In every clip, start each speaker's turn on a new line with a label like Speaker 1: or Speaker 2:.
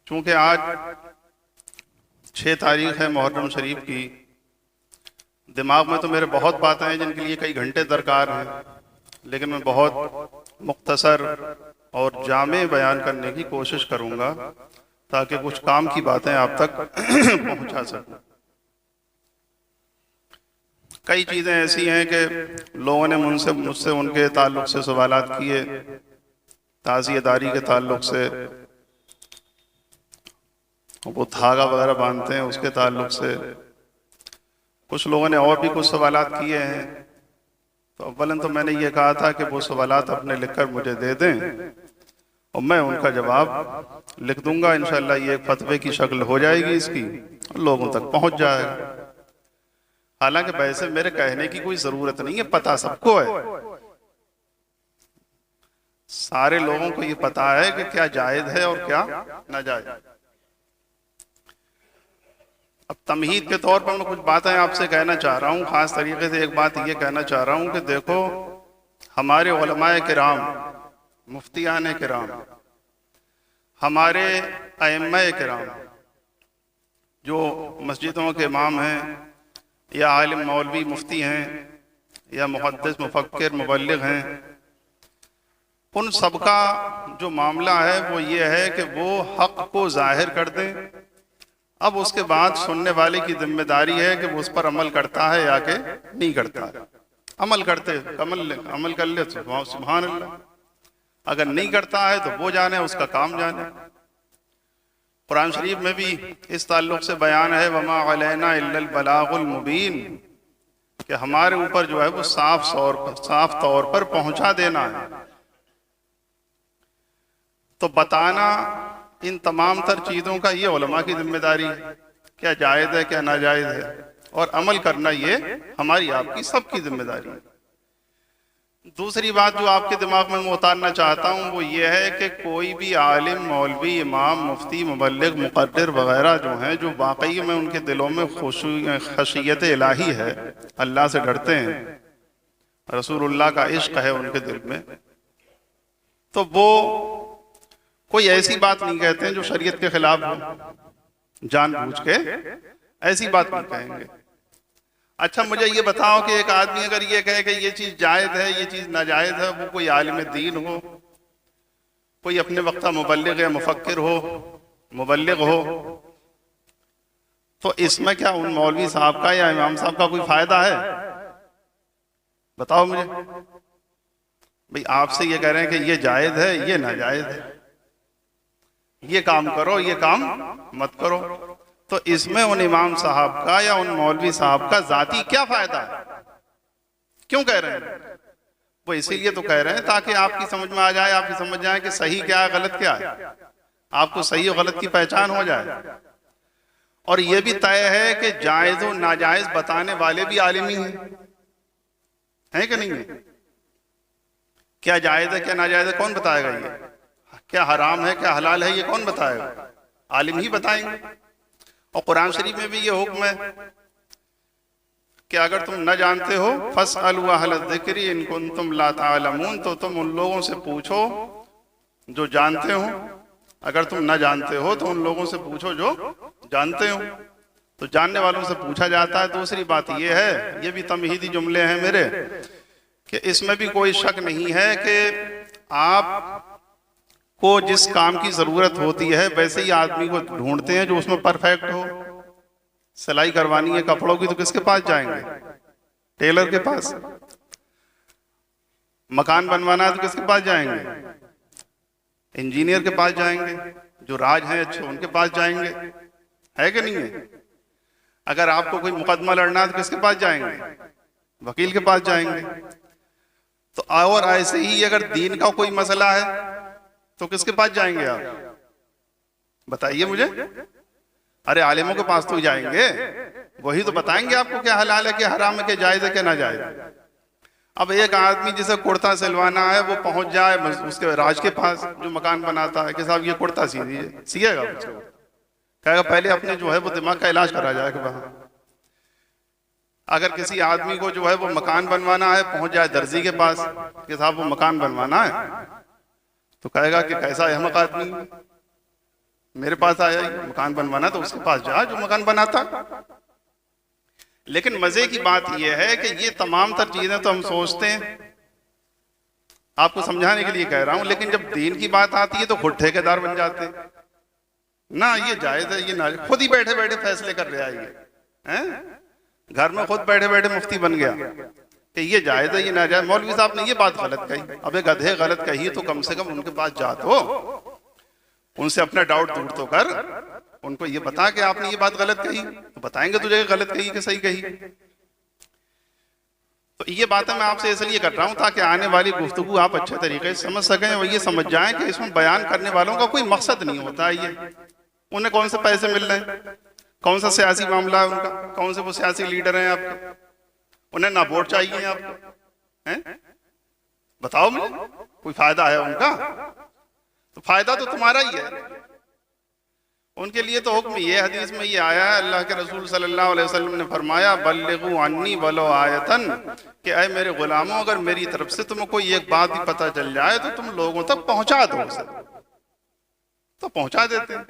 Speaker 1: چونکہ آج 6 تاریخ ہے محرم شریف کی، دماغ میں تو میرے بہت باتیں ہیں جن کے لیے کئی گھنٹے درکار ہیں، لیکن میں بہت مختصر اور جامع بیان کرنے کی کوشش کروں گا تاکہ کچھ کام کی باتیں آپ تک پہنچا سکوں۔ کئی چیزیں ایسی ہیں کہ لوگوں نے مجھ سے ان کے تعلق سے سوالات کیے، تعزیہ داری کے تعلق سے، وہ دھاگا وغیرہ باندھتے ہیں اس کے تعلق سے، کچھ لوگوں نے اور بھی کچھ سوالات کیے ہیں۔ تو اولاً تو میں نے یہ کہا تھا کہ وہ سوالات اپنے لکھ کر مجھے دے دیں اور میں ان کا جواب لکھ دوں گا۔ انشاءاللہ یہ ایک فتوے کی شکل ہو جائے گی، اس کی لوگوں تک پہنچ جائے گا۔ حالانکہ ویسے میرے کہنے کی کوئی ضرورت نہیں ہے، پتہ سب کو ہے، سارے لوگوں کو یہ پتہ ہے کہ کیا جائز ہے اور کیا ناجائز۔ اب تمہید کے طور پر میں کچھ باتیں آپ سے کہنا چاہ رہا ہوں۔ خاص طریقے سے ایک بات یہ کہنا چاہ رہا ہوں کہ دیکھو، ہمارے علماء کرام، مفتیان کرام، ہمارے ائمہ کرام جو مسجدوں کے امام ہیں یا عالم مولوی مفتی ہیں یا محدث مفکر مبلغ ہیں، ان سب کا جو معاملہ ہے وہ یہ ہے کہ وہ حق کو ظاہر کر دیں۔ اب اس کے بعد سننے والے کی ذمہ داری ہے کہ وہ اس پر عمل کرتا ہے یا کہ نہیں کرتا ہے۔ عمل کر لے تو سبحان اللہ، اگر نہیں کرتا ہے تو وہ جانے، اس کا کام جانے۔ قرآن شریف میں بھی اس تعلق سے بیان ہے وَمَا عَلَيْنَا إِلَّا الْبَلَاغُ الْمُبِينُ، کہ ہمارے اوپر جو ہے وہ صاف طور پر پہنچا دینا ہے۔ تو بتانا ان تمام تر چیزوں کا یہ علماء کی ذمہ داری ہے، کیا جائز ہے کیا ناجائز ہے، اور عمل کرنا یہ ہماری آپ کی سب کی ذمہ داری ہے۔ دوسری بات جو آپ کے دماغ میں اتارنا چاہتا ہوں وہ یہ ہے کہ کوئی بھی عالم، مولوی، امام، مفتی، مبلغ، مقرر وغیرہ جو ہیں، جو واقعی میں ان کے دلوں میں خشیت الہی ہے، اللہ سے ڈرتے ہیں، رسول اللہ کا عشق ہے ان کے دل میں، تو وہ کوئی ایسی بات نہیں کہتے ہیں جو شریعت کے خلاف ہو، جان بوجھ کے ایسی بات نہیں کہیں گے۔ اچھا مجھے یہ بتاؤ کہ ایک آدمی اگر یہ کہے کہ یہ چیز جائز ہے، یہ چیز ناجائز ہے، وہ کوئی عالم دین ہو، کوئی اپنے وقت مبلغ یا مفکر ہو، مبلغ ہو، تو اس میں کیا ان مولوی صاحب کا یا امام صاحب کا کوئی فائدہ ہے؟ بتاؤ مجھے۔ بھئی آپ سے یہ کہہ رہے ہیں کہ یہ جائز ہے، یہ ناجائز ہے، یہ کام کرو، یہ کام مت کرو، تو اس میں ان امام صاحب کا یا ان مولوی صاحب کا ذاتی کیا فائدہ ہے؟ کیوں کہہ رہے ہیں؟ وہ اسی لیے تو کہہ رہے ہیں تاکہ آپ کی سمجھ میں آ جائے، آپ کی سمجھ جائے کہ صحیح کیا ہے، غلط کیا ہے، آپ کو صحیح و غلط کی پہچان ہو جائے۔ اور یہ بھی طے ہے کہ جائز و ناجائز بتانے والے بھی عالم ہی ہیں کہ نہیں ہیں؟ کیا جائز ہے کیا ناجائز ہے کون بتائے گا؟ یہ کیا حرام ہے کیا حلال ہے یہ کون بتائے گا؟ عالم ہی بتائیں گے۔ اور قرآن شریف میں بھی یہ حکم ہے کہ اگر تم نہ جانتے ہو فَاسْأَلُوا أَهْلَ الذِّكْرِ إِن كُنتُمْ لَا تَعْلَمُونَ، تو تم ان لوگوں سے پوچھو جو جانتے ہو، اگر تم نہ جانتے ہو تو ان لوگوں سے پوچھو جو جانتے ہو۔ تو جاننے والوں سے پوچھا جاتا ہے۔ دوسری بات یہ ہے، یہ بھی تمہیدی جملے ہیں میرے، کہ اس میں بھی کوئی شک نہیں ہے کہ آپ کو جس کام کی ضرورت ہوتی ہے ویسے ہی آدمی کو ڈھونڈتے ہیں جو اس میں پرفیکٹ ہو۔ سلائی کروانی ہے کپڑوں کی تو کس کے پاس جائیں گے؟ ٹیلر کے پاس۔ مکان بنوانا ہے تو کس کے پاس جائیں گے؟ انجینئر کے پاس جائیں گے، جو راج ہیں اچھے ان کے پاس جائیں گے، ہے کہ نہیں ہے؟ اگر آپ کو کوئی مقدمہ لڑنا ہے تو کس کے پاس جائیں گے؟ وکیل کے پاس جائیں گے۔ تو اور ایسے ہی اگر دین کا کوئی مسئلہ ہے تو کس کے پاس جائیں گے آپ؟ بتائیے مجھے۔ ارے عالموں کے پاس تو جائیں گے، وہی تو بتائیں گے آپ کو کیا حلال ہے کیا حرام ہے کیا جائز ہے کیا ناجائز ہے۔ اب ایک آدمی جسے کرتا سلوانا ہے وہ پہنچ جائے اس کے راج کے پاس جو مکان بناتا ہے کہ صاحب یہ کرتا سی دیجیے، سیے گا، کہے گا پہلے اپنے جو ہے وہ دماغ کا علاج کرا جائے کہ وہاں۔ اگر کسی آدمی کو جو ہے وہ مکان بنوانا ہے پہنچ جائے درزی کے پاس کہ صاحب وہ مکان بنوانا ہے، تو کہے گا کہ کیسا احمق آدمی، میرے پاس آیا مکان بنوانا تو اس کے پاس جا جو مکان بناتا. لیکن مزے کی بات یہ ہے کہ یہ تمام تر چیزیں تو ہم سوچتے ہیں، آپ کو سمجھانے کے لیے کہہ رہا ہوں، لیکن جب دین کی بات آتی ہے تو خود ٹھیکیدار بن جاتے ہیں. نہ یہ جائز ہے، یہ نہ، خود ہی بیٹھے بیٹھے فیصلے کر رہا ہے یہ، گھر میں خود بیٹھے بیٹھے مفتی بن گیا کہ یہ جائز ہے یہ ناجائز. مولوی صاحب نے یہ بات غلط کہی. ابے گدھے غلط کہی تو کم سے کم ان کے پاس جا تو ان سے اپنا ڈاؤٹ دور تو کر، ان کو یہ بتا کہ آپ نے یہ بات غلط کہی، تو بتائیں گے تجھے کہ غلط کہی کہ صحیح کہی. تو یہ باتیں میں آپ سے اس لیے کر رہا ہوں تاکہ آنے والی گفتگو آپ اچھے طریقے سے سمجھ سکیں اور یہ سمجھ جائیں کہ اس میں بیان کرنے والوں کا کوئی مقصد نہیں ہوتا ہے. یہ انہیں کون سے پیسے مل رہے ہیں، کون سا سیاسی معاملہ ہے ان کا، کون سے وہ سیاسی لیڈر ہیں آپ کے، انہیں نہ ووٹ چاہیے آپ کو، بتاؤ مجھے کوئی فائدہ ہے ان کا؟ تو فائدہ تو تمہارا ہی ہے. ان کے لیے تو حکم یہ حدیث میں یہ آیا ہے، اللہ کے رسول صلی اللہ علیہ وسلم نے فرمایا بلغوا عنی ولو آیتن، کہ اے میرے غلاموں اگر میری طرف سے تمہیں کوئی ایک بات بھی پتہ چل جائے تو تم لوگوں تک پہنچا دو اسے. تو پہنچا دیتے ہیں.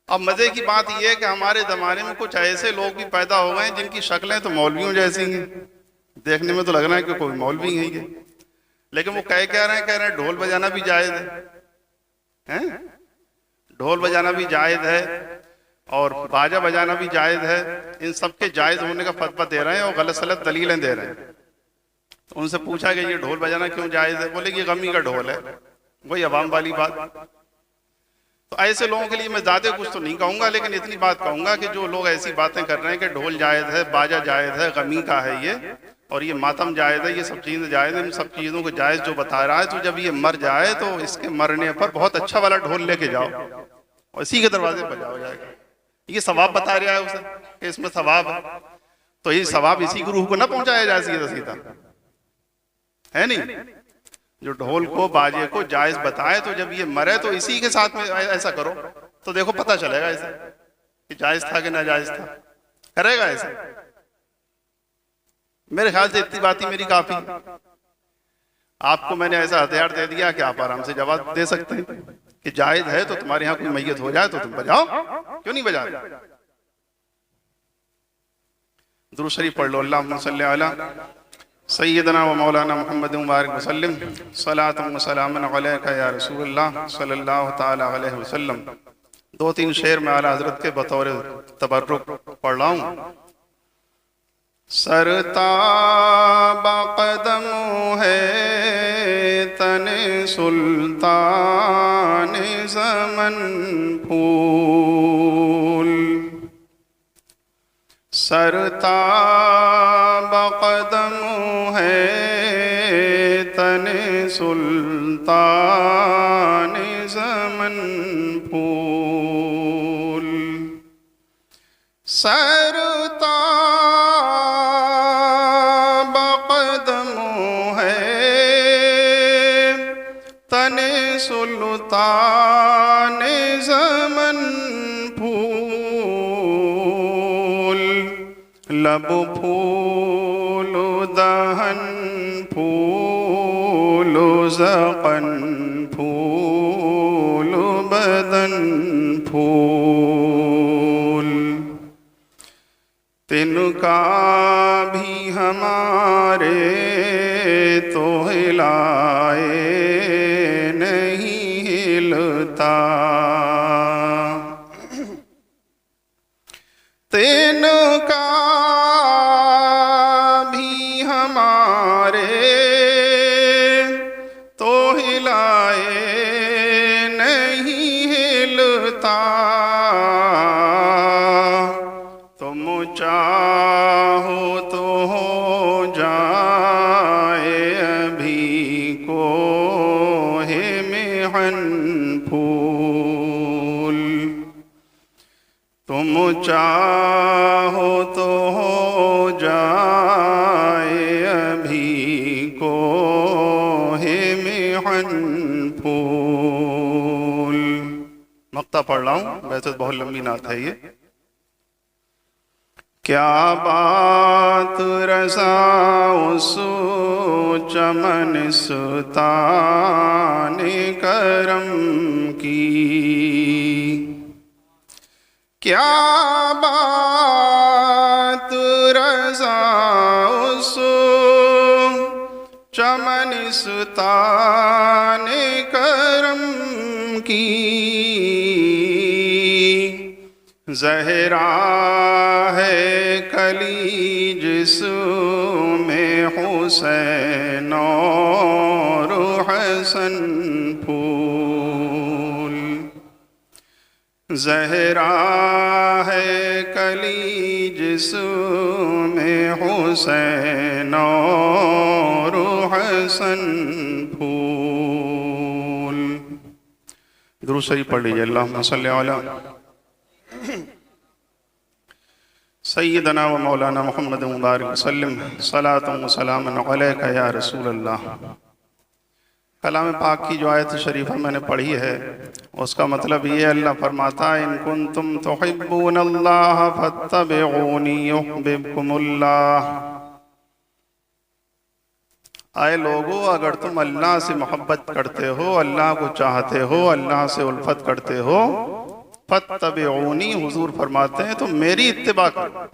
Speaker 1: اب مزے کی بات یہ ہے کہ ہمارے زمانے میں کچھ ایسے لوگ بھی پیدا ہو گئے ہیں جن کی شکلیں تو مولویوں جیسی ہیں، دیکھنے میں تو لگ رہا ہے کہ کوئی مولوی ہیں یہ، لیکن وہ کہہ رہے ہیں ڈھول بجانا بھی جائز ہے، ڈھول بجانا بھی جائز ہے اور باجا بجانا بھی جائز ہے. ان سب کے جائز ہونے کا فتویٰ دے رہے ہیں اور غلط سلط دلیلیں دے رہے ہیں. تو ان سے پوچھا کہ یہ ڈھول بجانا کیوں جائز ہے؟ بولے کہ غمی کا ڈھول ہے. وہی عوام والی بات. تو ایسے لوگوں کے لیے میں زیادہ کچھ تو نہیں کہوں گا، لیکن اتنی بات کہوں گا کہ جو لوگ ایسی باتیں کر رہے ہیں کہ ڈھول جائز ہے، باجا جائز ہے، غمی کا ہے یہ، اور یہ ماتم جائز ہے، یہ سب چیزیں جائز ہیں، ان سب چیزوں کو جائز جو بتا رہا ہے، تو جب یہ مر جائے تو اس کے مرنے پر بہت اچھا والا ڈھول لے کے جاؤ اور اسی کے دروازے پر بجاؤ جائے گا. یہ ثواب بتا رہا ہے اسے کہ اس میں ثواب ہے. تو یہ ثواب اسی کی روح کو نہ پہنچایا جائے سیدھا سیدھا ہے نہیں. جو ڈھول کو باجے کو جائز بتائے تو جب یہ مرے تو اسی کے ساتھ میں ایسا کرو تو دیکھو پتہ چلے گا ایسا کہ جائز تھا کہ ناجائز تھا. کرے گا ایسا؟ میرے خیال سے اتنی بات ہی میری کافی. آپ کو میں نے ایسا ہتھیار دے دیا کہ آپ آرام سے جواب دے سکتے ہیں کہ جائز ہے. تو تمہارے ہاں کوئی میت ہو جائے تو تم بجاؤ، کیوں نہیں بجا رہے؟ درود شریف پڑھ لو. اللہم صلی علی سیدنا و مولانا محمد مبارک وسلم، صلاۃ و سلام علیکہ یا رسول اللہ صلی اللہ تعالی علیہ وسلم. 2-3 شعر میں اعلیٰ حضرت کے بطور تبرک پڑھ رہا ہوں. سرتاب قدم ہے تن سلطان زمن پھول، سرتاب قدم ہے تن سلطان زمن پھول، سرتاب قدم ہے تن سلطان زمن پھول، لب پھول دہن پھول زقن پھول بدن پھول، تن کا بھی ہمارے تو ہلائے نہیں ہلتا، تن کا بھی ہمارے تو ہلائے نہیں ہلتا، تم چاہو تو ہو جائے ابھی کوہ محن پھول، تم چاہو تو ہو جائے ابھی کوہ محن پھول. مقطع پڑھ رہا ہوں، ویسے بہت لمبی نعت ہے یہ. کیا بات رسا اس چمنستان کرم کی، کیا بات رضا اس چمنستان کرم کی، زہرا ہے کلی جس میں حسین اور حسن پھول، زہرا ہے کلی جس میں حسین اور حسن پھول۔ درود شریف پڑھ لیجئے۔ اللہم صلی علی سیدنا و مولانا محمد مبارک وسلم، صلاۃ و سلام علیک یا رسول اللہ۔ کلام پاک کی جو آیت شریفہ میں نے پڑھی ہے اس کا مطلب یہ اللہ فرماتا ہے ان کنتم تحبون اللہ فاتبعونی یحببکم اللہ۔ اے لوگو اگر تم اللہ سے محبت کرتے ہو، اللہ کو چاہتے ہو، اللہ سے الفت کرتے ہو، فاتبعونی حضور فرماتے ہیں تو میری اتباع کرو۔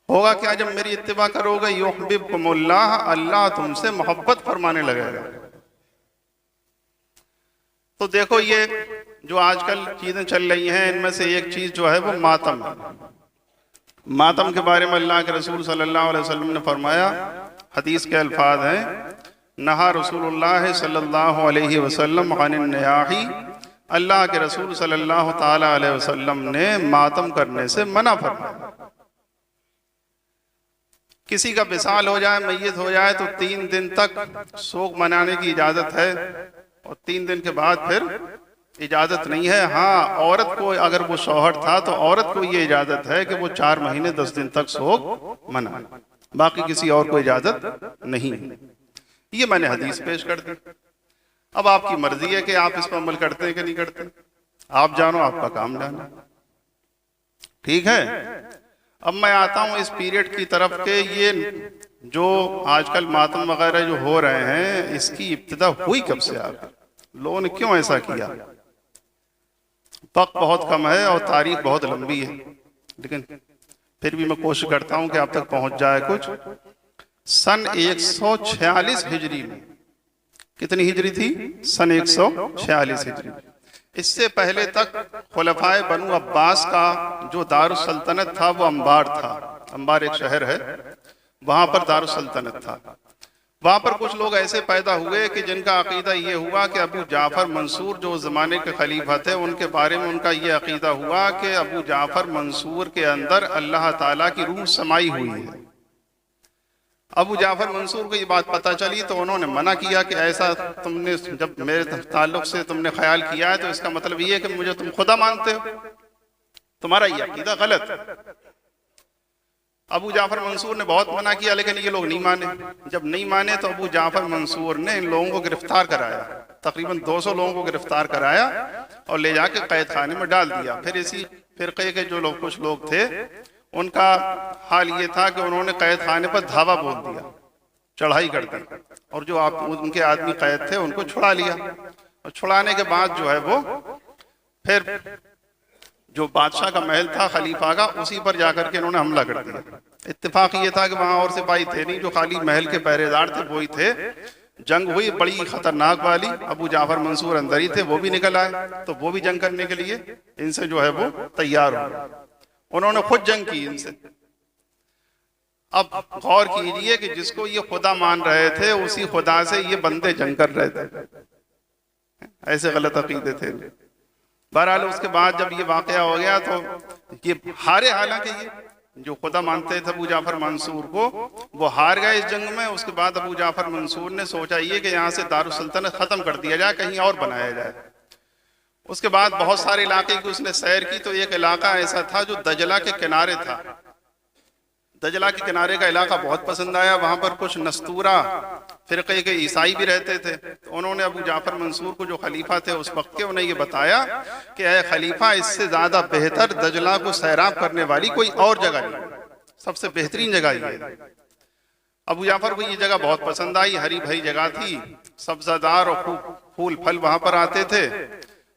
Speaker 1: ہوگا کیا جب میری اتباع کرو گے؟ یحببکم اللہ، اللہ تم سے محبت فرمانے لگے گا۔ تو دیکھو یہ جو آج کل چیزیں چل رہی ہیں ان میں سے ایک چیز جو ہے وہ ماتم ہے۔ ماتم کے بارے میں اللہ کے رسول صلی اللہ علیہ وسلم نے فرمایا، حدیث کے الفاظ ہیں، نہا رسول اللہ صلی اللہ علیہ وسلم عن النیاحی، اللہ کے رسول صلی اللہ تعالیٰ علیہ وسلم نے ماتم کرنے سے منع فرمایا۔ کسی کا وصال ہو جائے، میت ہو جائے تو 3 دن تک سوگ منانے کی اجازت ہے، اور 3 دن کے بعد پھر اجازت نہیں ہے۔ ہاں عورت کو اگر وہ شوہر تھا تو عورت کو یہ اجازت ہے کہ وہ 4 مہینے 10 دن تک سوگ منائے، باقی کسی اور کو اجازت نہیں۔ یہ میں نے حدیث پیش کر دی۔ اب آپ کی مرضی ہے کہ آپ اس پر عمل کرتے ہیں کہ نہیں کرتے، آپ جانو، آپ کا کام جانا، ٹھیک ہے۔ اب میں آتا ہوں اس پیریڈ کی طرف کہ یہ جو آج کل ماتم وغیرہ جو ہو رہے ہیں اس کی ابتدا ہوئی کب سے؟ آگے لوگوں نے کیوں ایسا کیا؟ وقت بہت کم ہے اور تاریخ بہت لمبی ہے، لیکن پھر بھی میں کوشش کرتا ہوں کہ آپ تک پہنچ جائے کچھ۔ سن 146 ہجری میں، کتنی ہجری تھی؟ سن 146 ہجری۔ اس سے پہلے تک خلفائے بنو عباس کا جو دارالسلطنت تھا وہ انبار تھا۔ انبار ایک شہر ہے، وہاں پر دارالسلطنت تھا۔ وہاں پر کچھ لوگ ایسے پیدا ہوئے کہ جن کا عقیدہ یہ ہوا کہ ابو جعفر منصور جو زمانے کے خلیفہ تھے ان کے بارے میں ان کا یہ عقیدہ ہوا کہ ابو جعفر منصور کے اندر اللہ تعالیٰ کی روح سمائی ہوئی ہے۔ ابو جعفر منصور کو یہ بات پتہ چلی تو انہوں نے منع کیا کہ ایسا تم نے جب میرے تعلق سے تم نے خیال کیا ہے تو اس کا مطلب یہ ہے کہ مجھے تم خدا مانتے ہو، تمہارا یہ عقیدہ غلط ہے۔ ابو جعفر منصور نے بہت منع کیا لیکن یہ لوگ نہیں مانے۔ جب نہیں مانے تو ابو جعفر منصور نے ان لوگوں کو گرفتار کرایا، تقریباً 200 لوگوں کو گرفتار کرایا اور لے جا کے قید خانے میں ڈال دیا۔ پھر اسی فرقے کے جو لوگ کچھ لوگ تھے ان کا حال یہ تھا کہ انہوں نے قید خانے پر دھاوا بول دیا، چڑھائی کر دی، اور جو ان کے آدمی قید تھے ان کو چھڑا لیا، اور چھڑانے کے بعد جو ہے وہ پھر جو بادشاہ کا محل تھا خلیفہ کا اسی پر جا کر کے انہوں نے حملہ کر دیا۔ اتفاق یہ تھا کہ وہاں اور سپاہی تھے نہیں، جو خالی محل کے پہرے دار تھے وہی تھے۔ جنگ ہوئی بڑی خطرناک والی، ابو جعفر منصور اندر ہی تھے، وہ بھی نکل آئے تو وہ بھی جنگ کرنے کے لیے ان سے جو ہے وہ تیار ہو گئے۔ انہوں نے خود جنگ کی ان سے۔ اب غور کیجئے کہ جس کو یہ خدا مان رہے تھے اسی خدا سے یہ بندے جنگ کر رہے تھے، ایسے غلط عقیدے تھے۔ بہرحال اس کے بعد جب یہ واقعہ ہو گیا تو یہ ہارے، حالانکہ یہ جو خدا مانتے تھے ابو جعفر منصور کو وہ ہار گئے اس جنگ میں۔ اس کے بعد ابو جعفر منصور نے سوچا یہ کہ یہاں سے دارالسلطنت ختم کر دیا جائے، کہیں اور بنایا جائے۔ اس کے بعد بہت سارے علاقے کی اس نے سیر کی تو ایک علاقہ ایسا تھا جو دجلہ کے کنارے تھا۔ دجلہ کے کنارے کا علاقہ بہت پسند آیا، وہاں پر کچھ نستورہ فرقے کے عیسائی بھی رہتے تھے۔ تو انہوں نے ابو جعفر منصور کو جو خلیفہ تھے اس وقت کے انہیں یہ بتایا کہ اے خلیفہ اس سے زیادہ بہتر دجلہ کو سیراب کرنے والی کوئی اور جگہ نہیں، سب سے بہترین جگہ یہ ہے۔ ابو جعفر کو یہ جگہ بہت پسند آئی، ہری بھری جگہ تھی، سبزہ دار اور خوب پھول پھل وہاں پر آتے تھے۔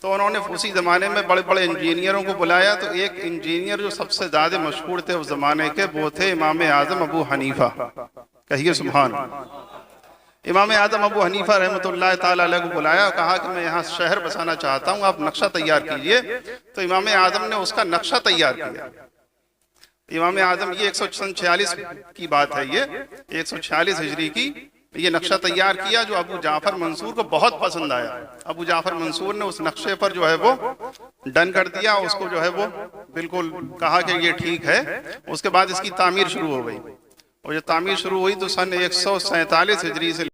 Speaker 1: تو انہوں نے اسی زمانے میں بڑے بڑے انجینئروں کو بلایا، تو ایک انجینئر جو سب سے زیادہ مشہور تھے اس زمانے کے وہ تھے امام اعظم ابو حنیفہ. کہیے سبحان. امام اعظم ابو حنیفہ رحمۃ اللہ تعالیٰ علیہ کو بلایا اور کہا کہ میں یہاں شہر بسانا چاہتا ہوں، آپ نقشہ تیار کیجئے. تو امام اعظم نے اس کا نقشہ تیار کیا. امام اعظم یہ 146 کی بات ہے، یہ 146 ہجری کی یہ نقشہ تیار کیا جو ابو جعفر منصور کو بہت پسند آیا. ابو جعفر منصور نے اس نقشے پر جو ہے وہ ڈن کر دیا، اس کو جو ہے وہ بالکل کہا کہ یہ ٹھیک ہے. اس کے بعد اس کی تعمیر شروع ہو گئی، اور یہ تعمیر شروع ہوئی تو سن 147 ہجری سے